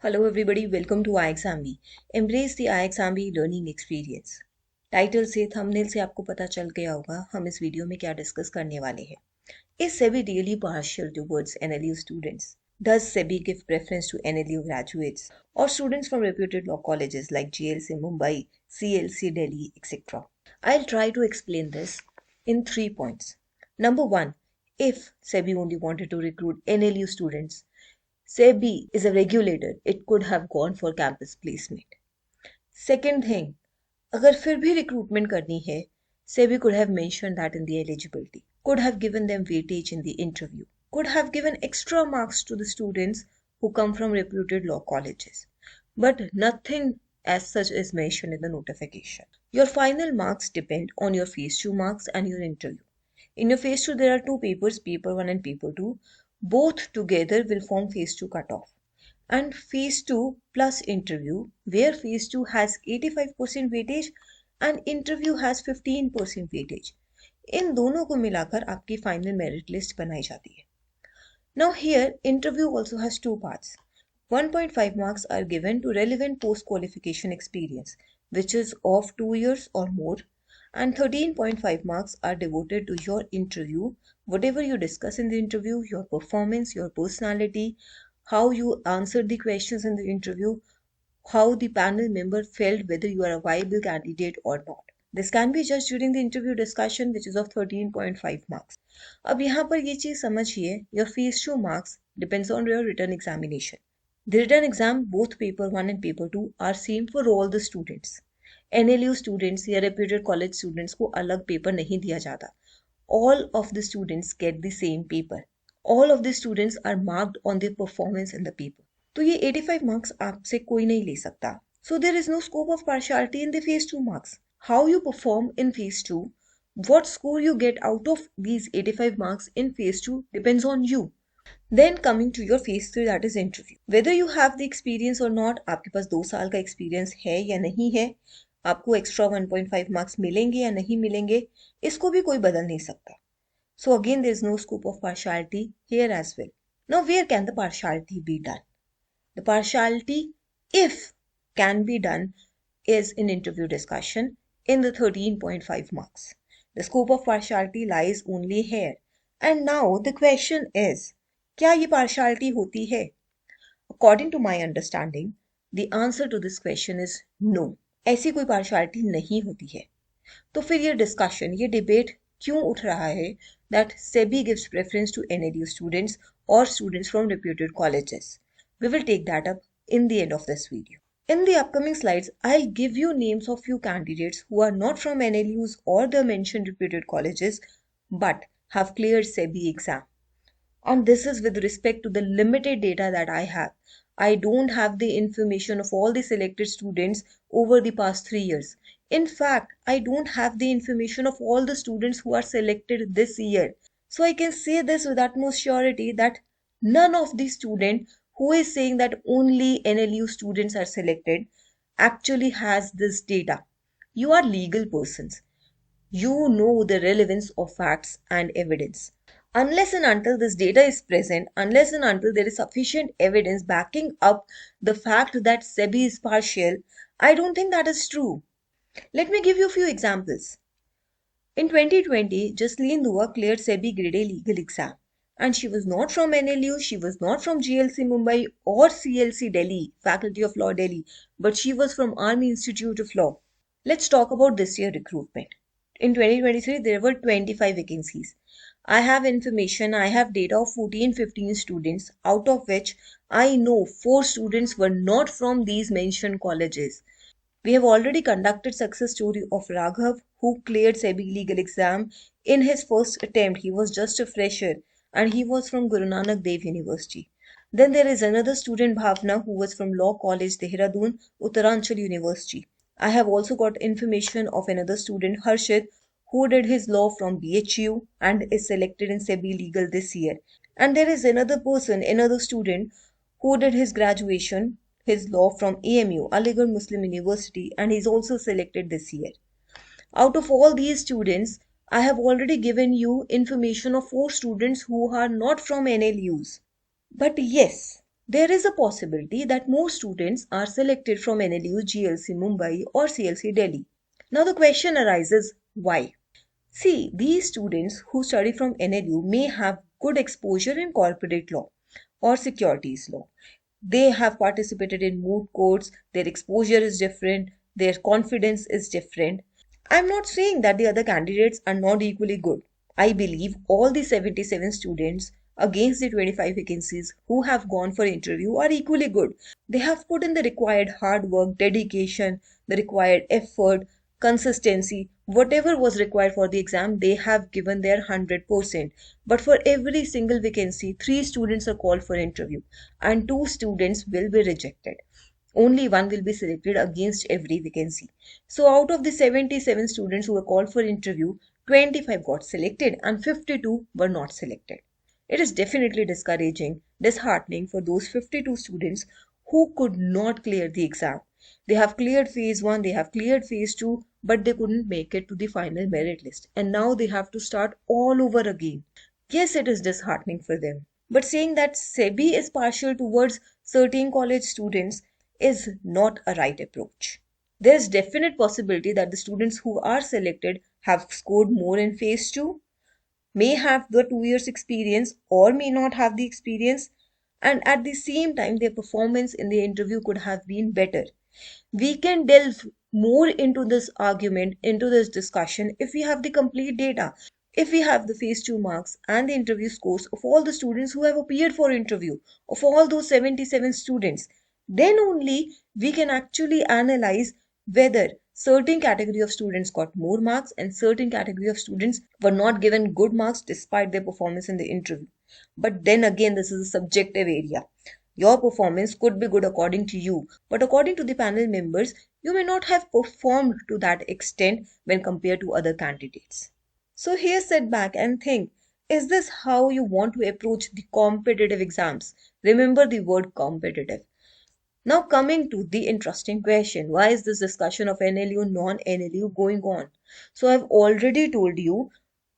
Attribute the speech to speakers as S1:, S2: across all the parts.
S1: Hello everybody, welcome to iExamB. Embrace the iExamB learning experience. Title से thumbnail से आपको पता चल गया होगा हम इस वीडियो में क्या डिस्कस करने वाले हैं. Is SEBI really partial towards NLU students? Does SEBI give preference to NLU graduates or students from reputed law colleges like GLC Mumbai, CLC Delhi, etc.? I'll try to explain this in 3 points. Number 1, if SEBI only wanted to recruit NLU students, SEBI is a regulator, it could have gone for campus placement. Second thing, अगर फिर भी recruitment करनी है, SEBI could have mentioned that in the eligibility, could have given them weightage in the interview, could have given extra marks to the students who come from reputed law colleges. But nothing as such is mentioned in the notification. Your final marks depend on your phase 2 marks and your interview. In your phase 2, there are two papers, paper 1 and paper 2. Both together will form phase 2 cutoff. And phase 2 plus interview, where phase 2 has 85% weightage and interview has 15% weightage. इन दोनों को मिलाकर आपकी final merit list बनाई जाती है. Now here, interview also has two parts. 1.5 marks are given to relevant post-qualification experience, which is of 2 years or more, and 13.5 marks are devoted to your interview, whatever you discuss in the interview, your performance, your personality, how you answered the questions in the interview, how the panel member felt whether you are a viable candidate or not. This can be judged during the interview discussion, which is of 13.5 marks. अब यहाँ पर ये चीज समझिए, your phase 2 marks depends on your written examination. The written exam, both paper 1 and paper 2 are same for all the students. NLU students या reputed college students को अलग paper नहीं दिया जाता. All of the students get the same paper. All of the students are marked on their performance in the paper. तो ये 85 marks आपसे कोई नहीं ले सकता. So there is no scope of partiality in the phase 2 marks. How you perform in phase 2, what score you get out of these 85 marks in phase 2 depends on you. Then coming to your phase 3, that is interview. Whether you have the experience or not, आपके पास 2 साल का experience है या नहीं है, आपको extra 1.5 marks मिलेंगे या नहीं मिलेंगे, इसको भी कोई बदल नहीं सकता. So again, there is no scope of partiality here as well. Now, where can the partiality be done? The partiality, if can be done, is in interview discussion in the 13.5 marks. The scope of partiality lies only here. And now the question is, क्या ये partiality होती है? According to my understanding, the answer to this question is no. ऐसी कोई partiality नहीं होती है. तो फिर ये discussion, ये debate क्यों उठ रहा है that SEBI gives preference to NLU students or students from reputed colleges? We will take that up in the end of this video. In the upcoming slides, I'll give you names of few candidates who are not from NLUs or the mentioned reputed colleges but have cleared SEBI exam. And this is with respect to the limited data that I have. I don't have the information of all the selected students over the past 3 years. In fact, I don't have the information of all the students who are selected this year. So I can say this with utmost surety that none of the students who is saying that only NLU students are selected actually has this data. You are legal persons. You know the relevance of facts and evidence. Unless and until this data is present, unless and until there is sufficient evidence backing up the fact that SEBI is partial, I don't think that is true. Let me give you a few examples. In 2020, Jasleen Dua cleared SEBI Grade A legal exam. And she was not from NLU, she was not from GLC Mumbai or CLC Delhi, Faculty of Law Delhi, but she was from Army Institute of Law. Let's talk about this year recruitment. In 2023, there were 25 vacancies. I have information, I have data of 14-15 students, out of which I know 4 students were not from these mentioned colleges. We have already conducted success story of Raghav, who cleared SEBI legal exam in his first attempt. He was just a fresher and he was from Guru Nanak Dev University. Then there is another student, Bhavna, who was from Law College, Dehradun, Uttaranchal University. I have also got information of another student, Harshit, who did his law from BHU and is selected in SEBI legal this year. And there is another person, another student, who did his graduation, his law from AMU, Aligarh Muslim University, and he's also selected this year. Out of all these students, I have already given you information of 4 students who are not from NLUs. But yes, there is a possibility that more students are selected from NLU, GLC Mumbai or CLC Delhi. Now the question arises, why? See, these students who study from NLU may have good exposure in corporate law or securities law. They have participated in moot courts, their exposure is different, their confidence is different. I'm not saying that the other candidates are not equally good. I believe all the 77 students against the 25 vacancies who have gone for interview are equally good. They have put in the required hard work, dedication, the required effort, consistency, whatever was required for the exam, they have given their 100%. But for every single vacancy, 3 students are called for interview and 2 students will be rejected. Only one will be selected against every vacancy. So out of the 77 students who were called for interview, 25 got selected and 52 were not selected. It is definitely discouraging, disheartening for those 52 students who could not clear the exam. They have cleared phase 1, they have cleared phase 2, but they couldn't make it to the final merit list. And now they have to start all over again. Yes, it is disheartening for them. But saying that SEBI is partial towards certain college students is not a right approach. There is definite possibility that the students who are selected have scored more in phase 2, may have the 2 years experience or may not have the experience, and at the same time their performance in the interview could have been better. We can delve more into this argument, into this discussion if we have the complete data. If we have the phase 2 marks and the interview scores of all the students who have appeared for interview, of all those 77 students, then only we can actually analyze whether certain category of students got more marks and certain category of students were not given good marks despite their performance in the interview. But then again, this is a subjective area. Your performance could be good according to you, but according to the panel members, you may not have performed to that extent when compared to other candidates. So here sit back and think, is this how you want to approach the competitive exams? Remember the word competitive. Now coming to the interesting question, why is this discussion of NLU, non-NLU going on? So I've already told you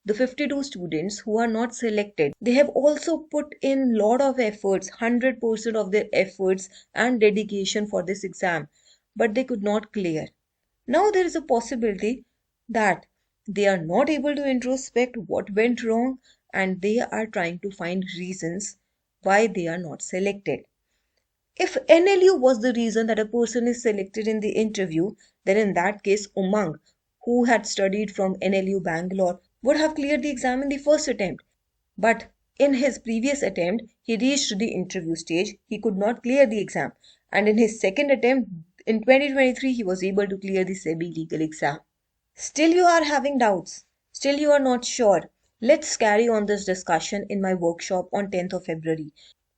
S1: the 52 students who are not selected, they have also put in lot of efforts, 100% of their efforts and dedication for this exam, but they could not clear. Now there is a possibility that they are not able to introspect what went wrong and they are trying to find reasons why they are not selected. If NLU was the reason that a person is selected in the interview, then in that case, Umang, who had studied from NLU Bangalore, would have cleared the exam in the first attempt. But in his previous attempt, he reached the interview stage, he could not clear the exam. And in his second attempt, in 2023, he was able to clear the SEBI legal exam. Still you are having doubts. Still you are not sure. Let's carry on this discussion in my workshop on 10th of February.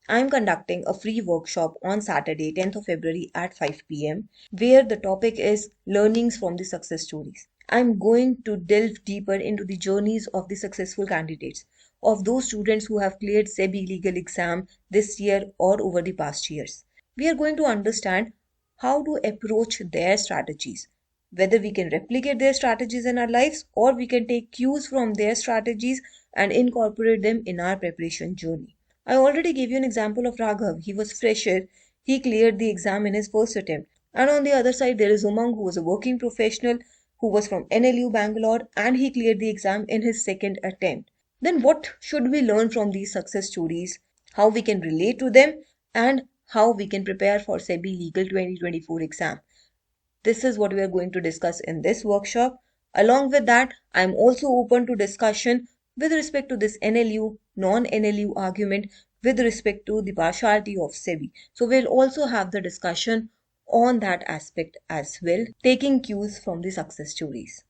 S1: I am conducting a free workshop on Saturday, 10th of February at 5 p.m. where the topic is learnings from the success stories. I am going to delve deeper into the journeys of the successful candidates, of those students who have cleared SEBI legal exam this year or over the past years. We are going to understand how to approach their strategies, whether we can replicate their strategies in our lives or we can take cues from their strategies and incorporate them in our preparation journey. I already gave you an example of Raghav. He was fresher. He cleared the exam in his first attempt. And on the other side, there is Umang, who was a working professional, who was from NLU Bangalore, and he cleared the exam in his second attempt. Then what should we learn from these success stories? How we can relate to them and how we can prepare for SEBI Legal 2024 exam. This is what we are going to discuss in this workshop. Along with that, I am also open to discussion with respect to this NLU, non-NLU argument with respect to the partiality of SEBI. So we'll also have the discussion on that aspect as well, taking cues from the success stories.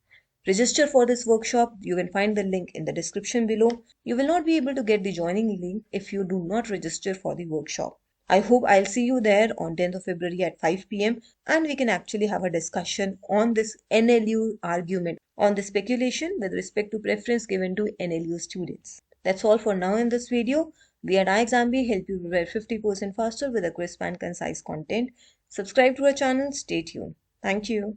S1: Register for this workshop. You can find the link in the description below. You will not be able to get the joining link if you do not register for the workshop. I hope I'll see you there on 10th of February at 5 p.m. and we can actually have a discussion on this NLU argument, on the speculation with respect to preference given to NLU students. That's all for now in this video. We at iExamB help you prepare 50% faster with a crisp and concise content. Subscribe to our channel. Stay tuned. Thank you.